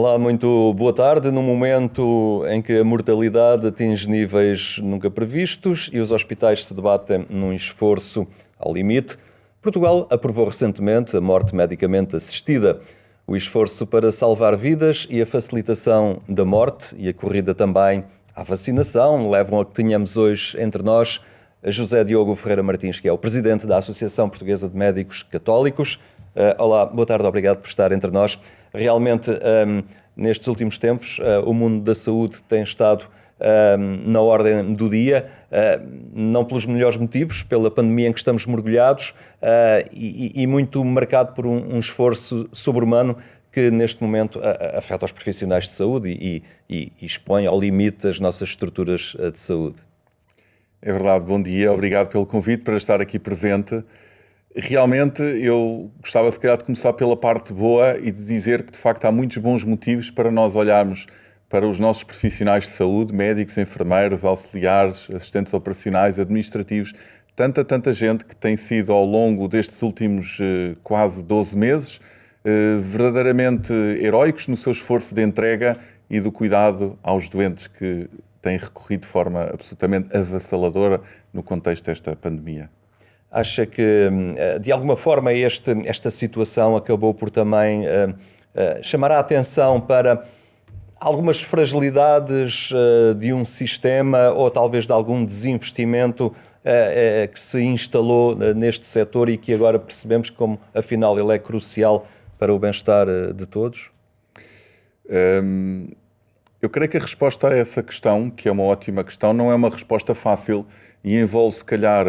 Olá, muito boa tarde. Num momento em que a mortalidade atinge níveis nunca previstos e os hospitais se debatem num esforço ao limite, Portugal aprovou recentemente a morte medicamente assistida. O esforço para salvar vidas e a facilitação da morte e a corrida também à vacinação levam a que tenhamos hoje entre nós a José Diogo Ferreira Martins, que é o presidente da Associação Portuguesa de Médicos Católicos. Olá, boa tarde, obrigado por estar entre nós. Realmente, nestes últimos tempos, o mundo da saúde tem estado na ordem do dia, não pelos melhores motivos, pela pandemia em que estamos mergulhados e muito marcado por um esforço sobre-humano que neste momento afeta os profissionais de saúde e expõe ao limite as nossas estruturas de saúde. É verdade, bom dia, obrigado pelo convite para estar aqui presente. Realmente eu gostava se calhar de começar pela parte boa e de dizer que de facto há muitos bons motivos para nós olharmos para os nossos profissionais de saúde, médicos, enfermeiros, auxiliares, assistentes operacionais, administrativos, tanta gente que tem sido ao longo destes últimos quase 12 meses verdadeiramente heróicos no seu esforço de entrega e do cuidado aos doentes que têm recorrido de forma absolutamente avassaladora no contexto desta pandemia. Acha que, de alguma forma, esta situação acabou por também chamar a atenção para algumas fragilidades de um sistema ou talvez de algum desinvestimento que se instalou neste setor e que agora percebemos como, afinal, ele é crucial para o bem-estar de todos? Eu creio que a resposta a essa questão, que é uma ótima questão, não é uma resposta fácil e envolve, se calhar,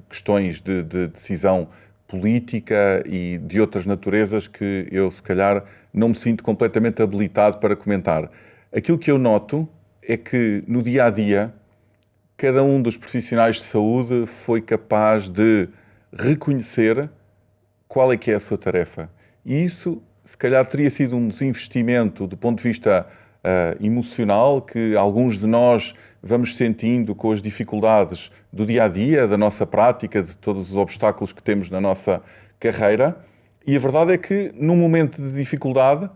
questões de decisão política e de outras naturezas que eu, se calhar, não me sinto completamente habilitado para comentar. Aquilo que eu noto é que, no dia-a-dia, cada um dos profissionais de saúde foi capaz de reconhecer qual é que é a sua tarefa. E isso, se calhar, teria sido um desinvestimento do ponto de vista emocional que alguns de nós vamos sentindo com as dificuldades do dia-a-dia, da nossa prática, de todos os obstáculos que temos na nossa carreira. E a verdade é que, num momento de dificuldade,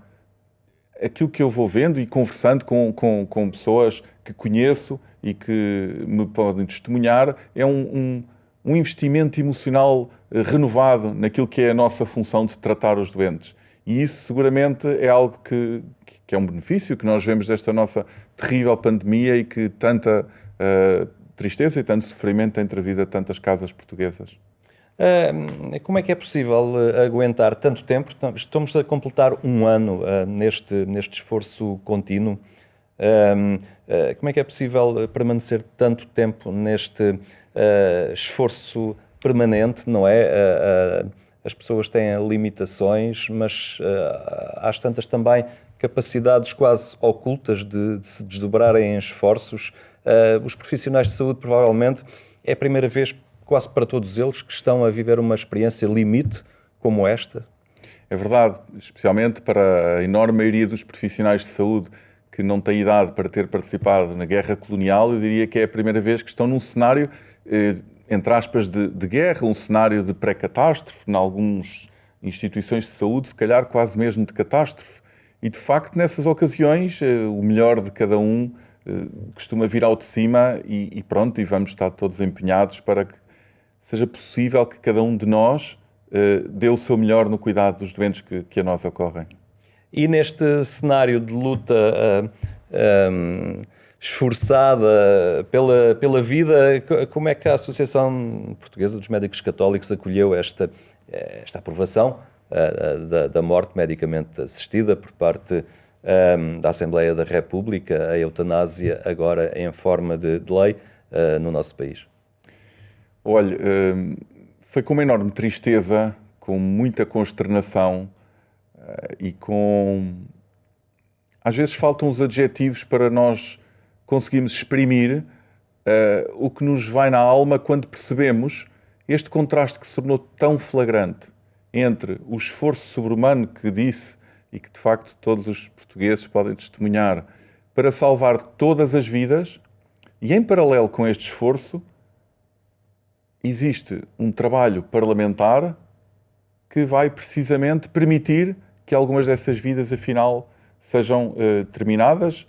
aquilo que eu vou vendo e conversando com pessoas que conheço e que me podem testemunhar é um investimento emocional renovado naquilo que é a nossa função de tratar os doentes. E isso seguramente é algo que é um benefício que nós vemos desta nossa terrível pandemia e que tanta tristeza e tanto sofrimento tem trazido a tantas casas portuguesas. Como é que é possível aguentar tanto tempo? Estamos a completar um ano neste esforço contínuo. Como é que é possível permanecer tanto tempo neste esforço permanente, não é? As pessoas têm limitações, mas há tantas também capacidades quase ocultas de se desdobrarem em esforços. Os profissionais de saúde, provavelmente, é a primeira vez, quase para todos eles, que estão a viver uma experiência limite como esta. É verdade, especialmente para a enorme maioria dos profissionais de saúde que não têm idade para ter participado na guerra colonial, eu diria que é a primeira vez que estão num cenário, entre aspas, de guerra, um cenário de pré-catástrofe, em algumas instituições de saúde, se calhar quase mesmo de catástrofe. E, de facto, nessas ocasiões, o melhor de cada um costuma vir ao de cima e pronto, e vamos estar todos empenhados para que seja possível que cada um de nós dê o seu melhor no cuidado dos doentes que a nós ocorrem. E neste cenário de luta esforçada pela vida, como é que a Associação Portuguesa dos Médicos Católicos acolheu esta aprovação da morte medicamente assistida por parte da Assembleia da República, a eutanásia agora em forma de lei no nosso país? Olha, foi com uma enorme tristeza, com muita consternação e com... Às vezes faltam os adjetivos para nós conseguirmos exprimir o que nos vai na alma quando percebemos este contraste que se tornou tão flagrante entre o esforço sobre-humano que disse e que de facto todos os portugueses podem testemunhar para salvar todas as vidas e em paralelo com este esforço existe um trabalho parlamentar que vai precisamente permitir que algumas dessas vidas, afinal, sejam terminadas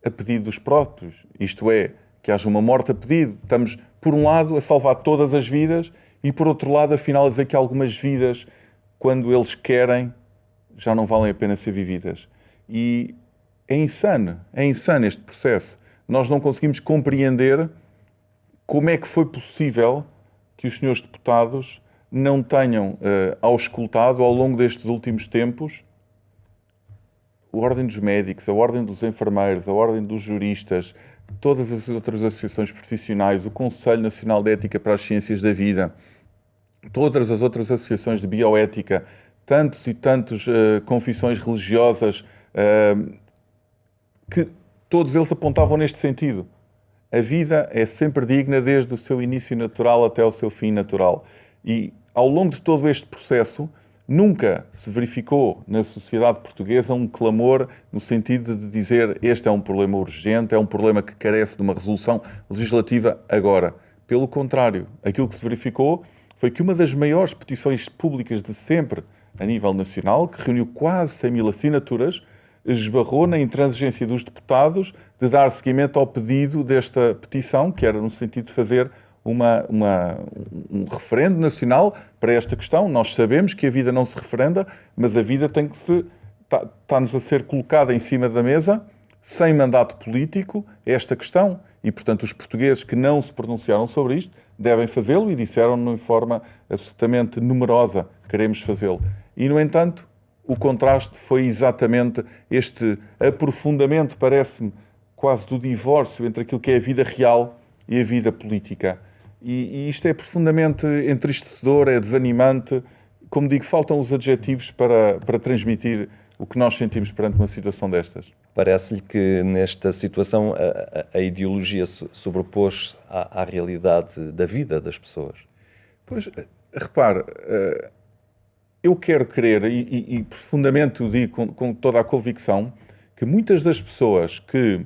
a pedido dos próprios. Isto é, que haja uma morte a pedido. Estamos, por um lado, a salvar todas as vidas e, por outro lado, afinal, a dizer que algumas vidas, quando eles querem, já não valem a pena ser vividas. E é insano este processo. Nós não conseguimos compreender como é que foi possível que os senhores deputados não tenham auscultado, ao longo destes últimos tempos, a Ordem dos Médicos, a Ordem dos Enfermeiros, a Ordem dos Juristas, todas as outras associações profissionais, o Conselho Nacional de Ética para as Ciências da Vida, todas as outras associações de bioética, tantos e tantos confissões religiosas, que todos eles apontavam neste sentido. A vida é sempre digna desde o seu início natural até o seu fim natural. E, ao longo de todo este processo, nunca se verificou na sociedade portuguesa um clamor no sentido de dizer este é um problema urgente, é um problema que carece de uma resolução legislativa agora. Pelo contrário, aquilo que se verificou foi que uma das maiores petições públicas de sempre a nível nacional, que reuniu quase 100 mil assinaturas, esbarrou na intransigência dos deputados de dar seguimento ao pedido desta petição, que era no sentido de fazer um referendo nacional para esta questão. Nós sabemos que a vida não se referenda, mas a vida tem que está-nos a ser colocada em cima da mesa, sem mandato político, esta questão. E, portanto, os portugueses que não se pronunciaram sobre isto devem fazê-lo e disseram-no de forma absolutamente numerosa: queremos fazê-lo. E, no entanto, o contraste foi exatamente este aprofundamento, parece-me, quase do divórcio entre aquilo que é a vida real e a vida política. E isto é profundamente entristecedor, é desanimante. Como digo, faltam os adjetivos para transmitir o que nós sentimos perante uma situação destas. Parece-lhe que nesta situação a ideologia sobrepôs à realidade da vida das pessoas? Pois, repare, eu quero crer, e profundamente o digo com toda a convicção, que muitas das pessoas que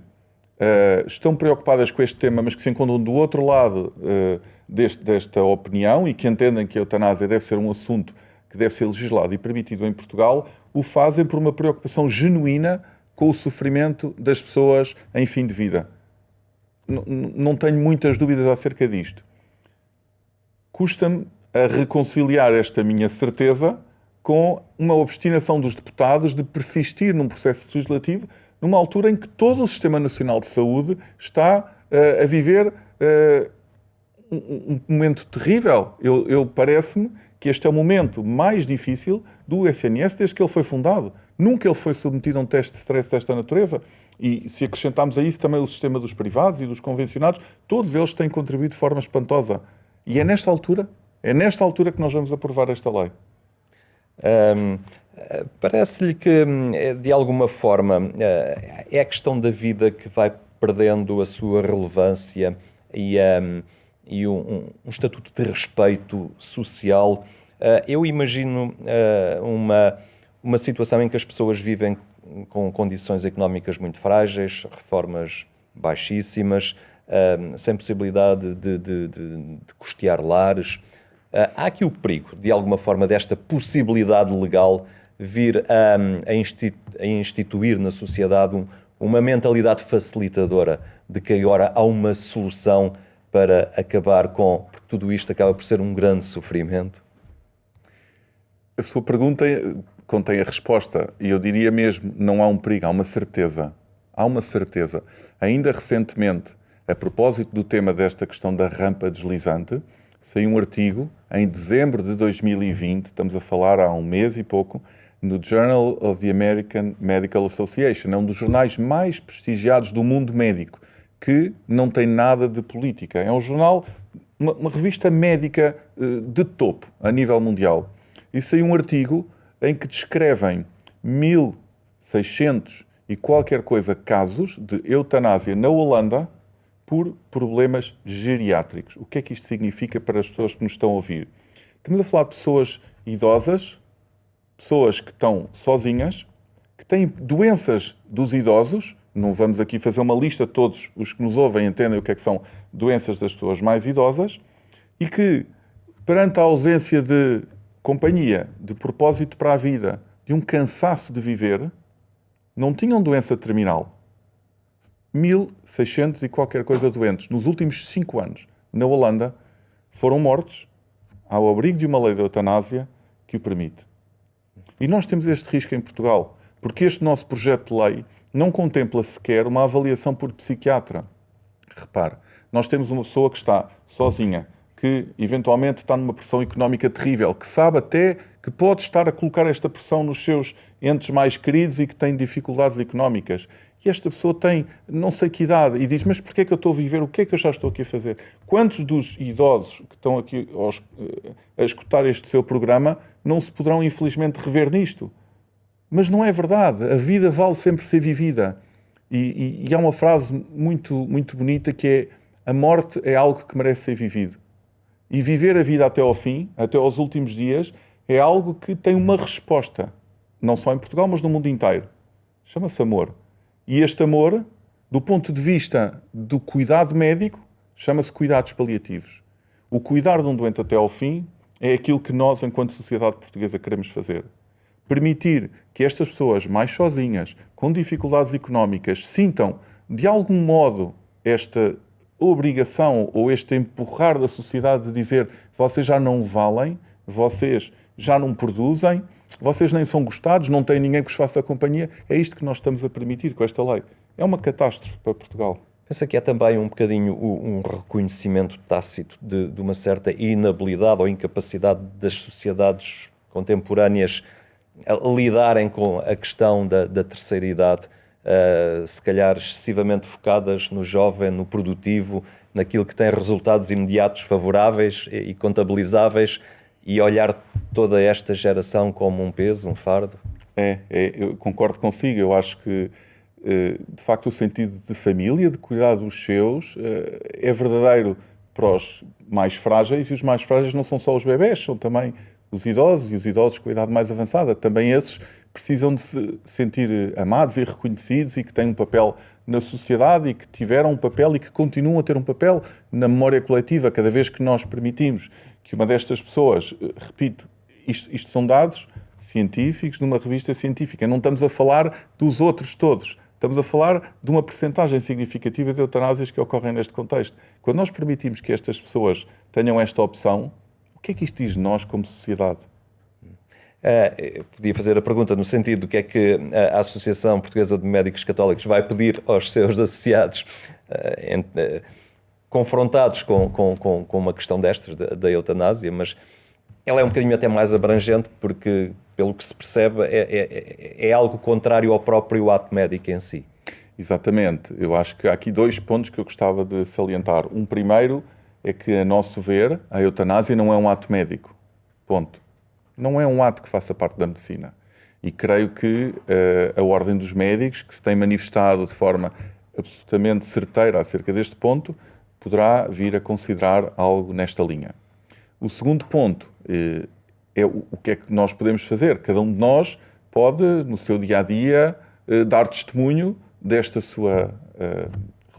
estão preocupadas com este tema, mas que se encontram do outro lado desta opinião e que entendem que a eutanásia deve ser um assunto que deve ser legislado e permitido em Portugal, o fazem por uma preocupação genuína com o sofrimento das pessoas em fim de vida. Não tenho muitas dúvidas acerca disto. Custa-me a reconciliar esta minha certeza com uma obstinação dos deputados de persistir num processo legislativo numa altura em que todo o Sistema Nacional de Saúde está a viver um momento terrível. Parece-me que este é o momento mais difícil do SNS desde que ele foi fundado. Nunca ele foi submetido a um teste de stress desta natureza. E se acrescentarmos a isso também o sistema dos privados e dos convencionados, todos eles têm contribuído de forma espantosa. E é nesta altura que nós vamos aprovar esta lei. Parece-lhe que, de alguma forma, é a questão da vida que vai perdendo a sua relevância e um estatuto de respeito social. Eu imagino uma situação em que as pessoas vivem com condições económicas muito frágeis, reformas baixíssimas, sem possibilidade de custear lares. Há aqui o perigo, de alguma forma, desta possibilidade legal vir a instituir na sociedade uma mentalidade facilitadora de que agora há uma solução para acabar com... Porque tudo isto acaba por ser um grande sofrimento. A sua pergunta contém a resposta, e eu diria mesmo, não há um perigo, há uma certeza. Há uma certeza. Ainda recentemente, a propósito do tema desta questão da rampa deslizante, saiu um artigo em dezembro de 2020, estamos a falar há um mês e pouco, no Journal of the American Medical Association, é um dos jornais mais prestigiados do mundo médico, que não tem nada de política. É um jornal, uma revista médica de topo, a nível mundial. E saiu um artigo em que descrevem 1.600 e qualquer coisa casos de eutanásia na Holanda por problemas geriátricos. O que é que isto significa para as pessoas que nos estão a ouvir? Estamos a falar de pessoas idosas, pessoas que estão sozinhas, que têm doenças dos idosos. Não vamos aqui fazer uma lista, todos os que nos ouvem entendem o que é que são doenças das pessoas mais idosas, e que, perante a ausência de companhia, de propósito para a vida, de um cansaço de viver, não tinham doença terminal. 1.600 e qualquer coisa doentes nos últimos 5 anos na Holanda foram mortos ao abrigo de uma lei de eutanásia que o permite. E nós temos este risco em Portugal, porque este nosso projeto de lei não contempla sequer uma avaliação por psiquiatra. Repare, nós temos uma pessoa que está sozinha, que eventualmente está numa pressão económica terrível, que sabe até que pode estar a colocar esta pressão nos seus entes mais queridos e que tem dificuldades económicas. E esta pessoa tem não sei que idade e diz, mas porquê é que eu estou a viver? O que é que eu já estou aqui a fazer? Quantos dos idosos que estão aqui a escutar este seu programa não se poderão infelizmente rever nisto? Mas não é verdade. A vida vale sempre ser vivida. E há uma frase muito, muito bonita que é: a morte é algo que merece ser vivido. E viver a vida até ao fim, até aos últimos dias, é algo que tem uma resposta. Não só em Portugal, mas no mundo inteiro. Chama-se amor. E este amor, do ponto de vista do cuidado médico, chama-se cuidados paliativos. O cuidar de um doente até ao fim é aquilo que nós, enquanto sociedade portuguesa, queremos fazer. Permitir que estas pessoas mais sozinhas, com dificuldades económicas, sintam, de algum modo, esta obrigação ou este empurrar da sociedade de dizer: vocês já não valem, vocês já não produzem, vocês nem são gostados, não têm ninguém que vos faça companhia. É isto que nós estamos a permitir com esta lei. É uma catástrofe para Portugal. Pensa que é também um bocadinho um reconhecimento tácito de uma certa inabilidade ou incapacidade das sociedades contemporâneas a lidarem com a questão da terceira idade, se calhar excessivamente focadas no jovem, no produtivo, naquilo que tem resultados imediatos favoráveis e contabilizáveis, e olhar toda esta geração como um peso, um fardo? Eu concordo consigo. Eu acho que, de facto, o sentido de família, de cuidar dos seus, é verdadeiro para os mais frágeis, e os mais frágeis não são só os bebés, são também os idosos, e os idosos com a idade mais avançada. Também esses precisam de se sentir amados e reconhecidos, e que têm um papel na sociedade, e que tiveram um papel e que continuam a ter um papel na memória coletiva. Cada vez que nós permitimos que uma destas pessoas, repito, isto são dados científicos numa revista científica, não estamos a falar dos outros todos, estamos a falar de uma percentagem significativa de eutanásias que ocorrem neste contexto. Quando nós permitimos que estas pessoas tenham esta opção, o que é que isto diz de nós como sociedade? Podia fazer a pergunta no sentido do que é que a Associação Portuguesa de Médicos Católicos vai pedir aos seus associados, confrontados com uma questão destas, da eutanásia, mas ela é um bocadinho até mais abrangente, porque, pelo que se percebe, é algo contrário ao próprio ato médico em si. Exatamente. Eu acho que há aqui 2 pontos que eu gostava de salientar. Um primeiro é que, a nosso ver, a eutanásia não é um ato médico. Ponto. Não é um ato que faça parte da medicina. E creio que a Ordem dos Médicos, que se tem manifestado de forma absolutamente certeira acerca deste ponto, poderá vir a considerar algo nesta linha. O segundo ponto é o que é que nós podemos fazer. Cada um de nós pode, no seu dia-a-dia, dar testemunho desta sua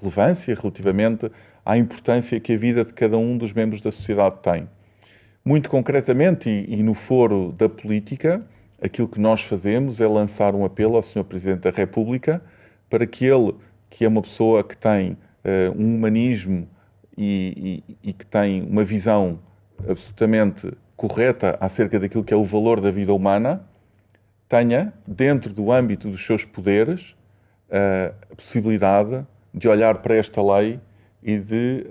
relevância relativamente à importância que a vida de cada um dos membros da sociedade tem. Muito concretamente, e no foro da política, aquilo que nós fazemos é lançar um apelo ao Sr. Presidente da República para que ele, que é uma pessoa que tem um humanismo e que tem uma visão absolutamente correta acerca daquilo que é o valor da vida humana, tenha, dentro do âmbito dos seus poderes, a possibilidade de olhar para esta lei e de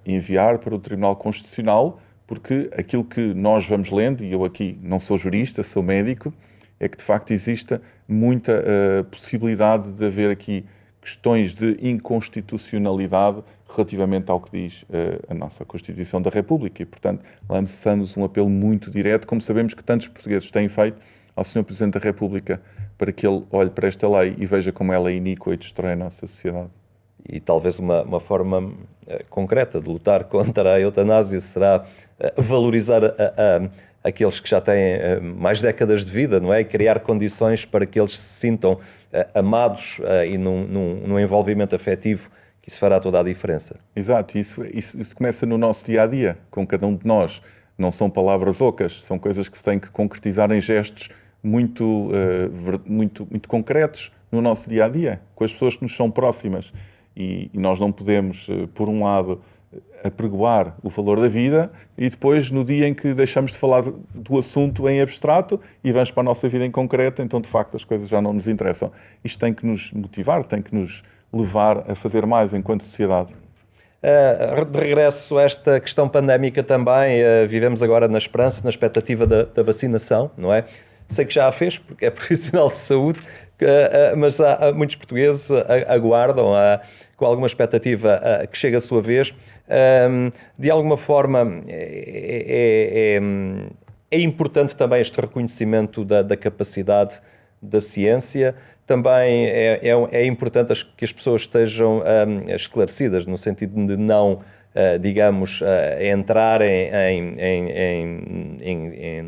enviar para o Tribunal Constitucional, porque aquilo que nós vamos lendo, e eu aqui não sou jurista, sou médico, é que de facto exista muita possibilidade de haver aqui questões de inconstitucionalidade relativamente ao que diz a nossa Constituição da República. E, portanto, lançamos um apelo muito direto, como sabemos que tantos portugueses têm feito, ao Sr. Presidente da República, para que ele olhe para esta lei e veja como ela é iníqua e destrói a nossa sociedade. E talvez uma forma concreta de lutar contra a eutanásia será valorizar aqueles que já têm mais décadas de vida, não é? Criar condições para que eles se sintam amados e num envolvimento afetivo, que isso fará toda a diferença. Exato, isso começa no nosso dia-a-dia, com cada um de nós. Não são palavras ocas, são coisas que se têm que concretizar em gestos muito concretos no nosso dia-a-dia, com as pessoas que nos são próximas. E nós não podemos, por um lado, apregoar o valor da vida e depois, no dia em que deixamos de falar do assunto em abstrato e vamos para a nossa vida em concreto, então, de facto, as coisas já não nos interessam. Isto tem que nos motivar, tem que nos levar a fazer mais enquanto sociedade. De regresso a esta questão pandémica também, vivemos agora na esperança, na expectativa da vacinação, não é? Sei que já a fez, porque é profissional de saúde, mas há muitos portugueses aguardam com alguma expectativa que chegue a sua vez. De alguma forma, é importante também este reconhecimento da capacidade da ciência. Também é importante que as pessoas estejam esclarecidas, no sentido de não, digamos, entrar em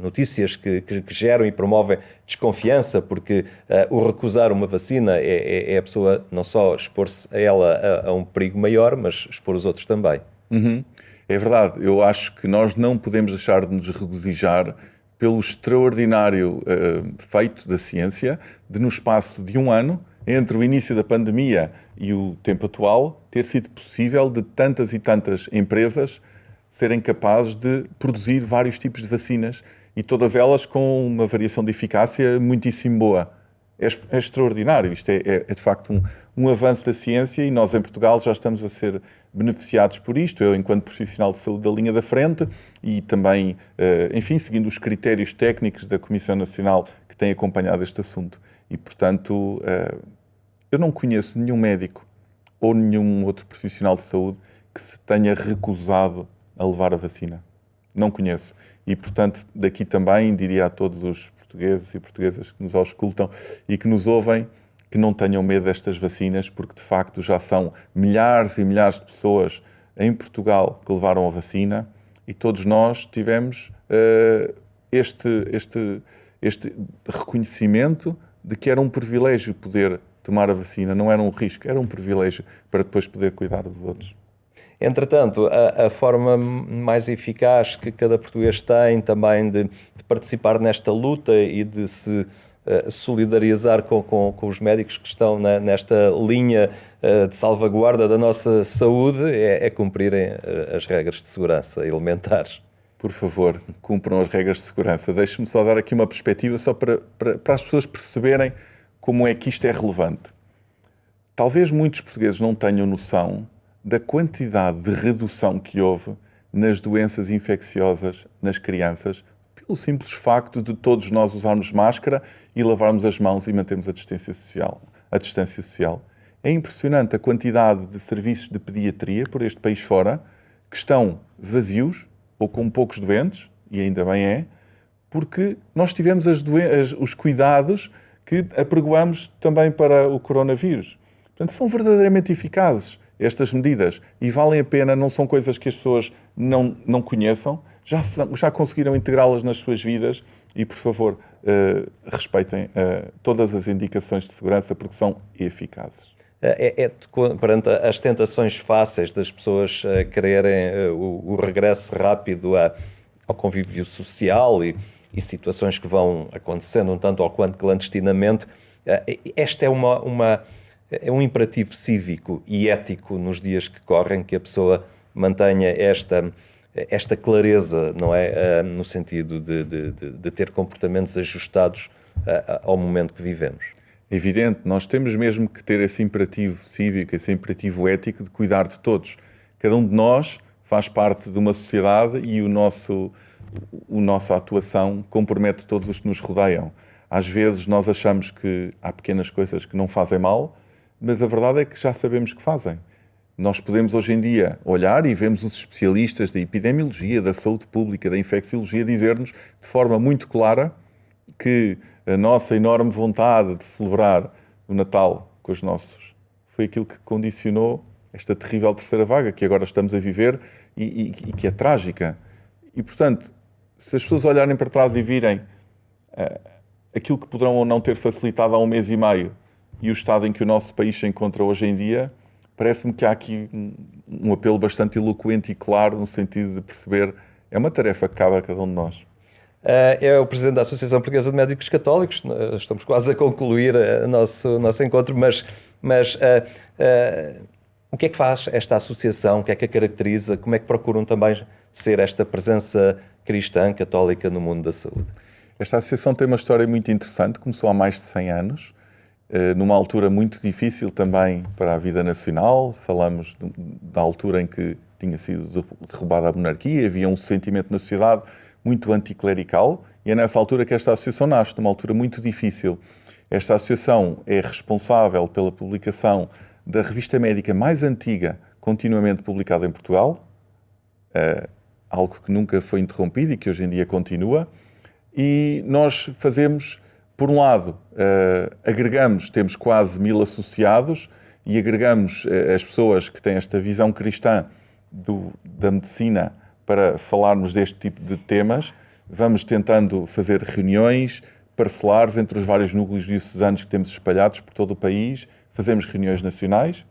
notícias que geram e promovem desconfiança, porque o recusar uma vacina é a pessoa não só expor-se a ela a um perigo maior, mas expor os outros também. É verdade, eu acho que nós não podemos deixar de nos regozijar pelo extraordinário feito da ciência de, no espaço de um ano, entre o início da pandemia e o tempo atual, ter sido possível de tantas e tantas empresas serem capazes de produzir vários tipos de vacinas e todas elas com uma variação de eficácia muitíssimo boa. É extraordinário, isto é de facto um avanço da ciência e nós em Portugal já estamos a ser beneficiados por isto, eu enquanto profissional de saúde da linha da frente e também, enfim, seguindo os critérios técnicos da Comissão Nacional que tem acompanhado este assunto. E, portanto, eu não conheço nenhum médico ou nenhum outro profissional de saúde que se tenha recusado a levar a vacina. Não conheço. E, portanto, daqui também diria a todos os portugueses e portuguesas que nos auscultam e que nos ouvem que não tenham medo destas vacinas, porque, de facto, já são milhares e milhares de pessoas em Portugal que levaram a vacina e todos nós tivemos este reconhecimento de que era um privilégio poder tomar a vacina, não era um risco, era um privilégio para depois poder cuidar dos outros. Entretanto, a forma mais eficaz que cada português tem também de participar nesta luta e de se solidarizar com os médicos que estão nesta linha de salvaguarda da nossa saúde é cumprirem as regras de segurança elementares. Por favor, cumpram as regras de segurança. Deixe-me só dar aqui uma perspectiva só para as pessoas perceberem como é que isto é relevante. Talvez muitos portugueses não tenham noção da quantidade de redução que houve nas doenças infecciosas nas crianças, pelo simples facto de todos nós usarmos máscara e lavarmos as mãos e mantermos a distância social. É impressionante a quantidade de serviços de pediatria por este país fora que estão vazios ou com poucos doentes, e ainda bem é, porque nós tivemos os cuidados que apregoamos também para o coronavírus. Portanto, são verdadeiramente eficazes estas medidas e valem a pena, não são coisas que as pessoas não conheçam, já conseguiram integrá-las nas suas vidas e, por favor, respeitem todas as indicações de segurança porque são eficazes. Perante as tentações fáceis das pessoas quererem o regresso rápido ao convívio social e situações que vão acontecendo um tanto ou quanto clandestinamente, esta é um imperativo cívico e ético nos dias que correm que a pessoa mantenha esta clareza, não é? No sentido de ter comportamentos ajustados ao momento que vivemos. É evidente, nós temos mesmo que ter esse imperativo cívico, esse imperativo ético de cuidar de todos. Cada um de nós faz parte de uma sociedade e a nossa atuação compromete todos os que nos rodeiam. Às vezes nós achamos que há pequenas coisas que não fazem mal, mas a verdade é que já sabemos que fazem. Nós podemos hoje em dia olhar e vemos os especialistas da epidemiologia, da saúde pública, da infecciologia dizer-nos de forma muito clara que a nossa enorme vontade de celebrar o Natal com os nossos foi aquilo que condicionou esta terrível terceira vaga que agora estamos a viver e que é trágica. E, portanto, se as pessoas olharem para trás e virem aquilo que poderão ou não ter facilitado há um mês e meio e o estado em que o nosso país se encontra hoje em dia, parece-me que há aqui um apelo bastante eloquente e claro no sentido de perceber é uma tarefa que cabe a cada um de nós. é o presidente da Associação Portuguesa de Médicos Católicos. Estamos quase a concluir o nosso encontro, mas o que é que faz esta associação? O que é que a caracteriza? Como é que procuram também ser esta presença cristã, católica no mundo da saúde? Esta associação tem uma história muito interessante, começou há mais de 100 anos, numa altura muito difícil também para a vida nacional. Falamos da altura em que tinha sido derrubada a monarquia, havia um sentimento na sociedade muito anticlerical, e é nessa altura que esta associação nasce, numa altura muito difícil. Esta associação é responsável pela publicação da revista médica mais antiga continuamente publicada em Portugal, algo que nunca foi interrompido e que hoje em dia continua. E nós fazemos, por um lado, agregamos, temos quase 1000 associados, e agregamos as pessoas que têm esta visão cristã da medicina para falarmos deste tipo de temas. Vamos tentando fazer reuniões parcelares entre os vários núcleos diocesanos que temos espalhados por todo o país, fazemos reuniões nacionais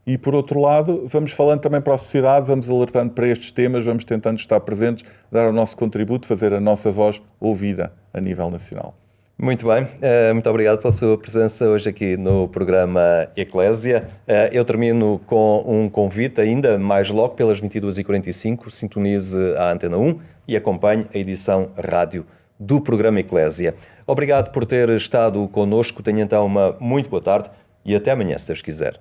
e, por outro lado, vamos falando também para a sociedade, vamos alertando para estes temas, vamos tentando estar presentes, dar o nosso contributo, fazer a nossa voz ouvida a nível nacional. Muito bem, muito obrigado pela sua presença hoje aqui no programa Eclésia. Eu termino com um convite ainda mais logo pelas 22h45, sintonize a Antena 1 e acompanhe a edição rádio do programa Eclésia. Obrigado por ter estado connosco, tenha então uma muito boa tarde e até amanhã, se Deus quiser.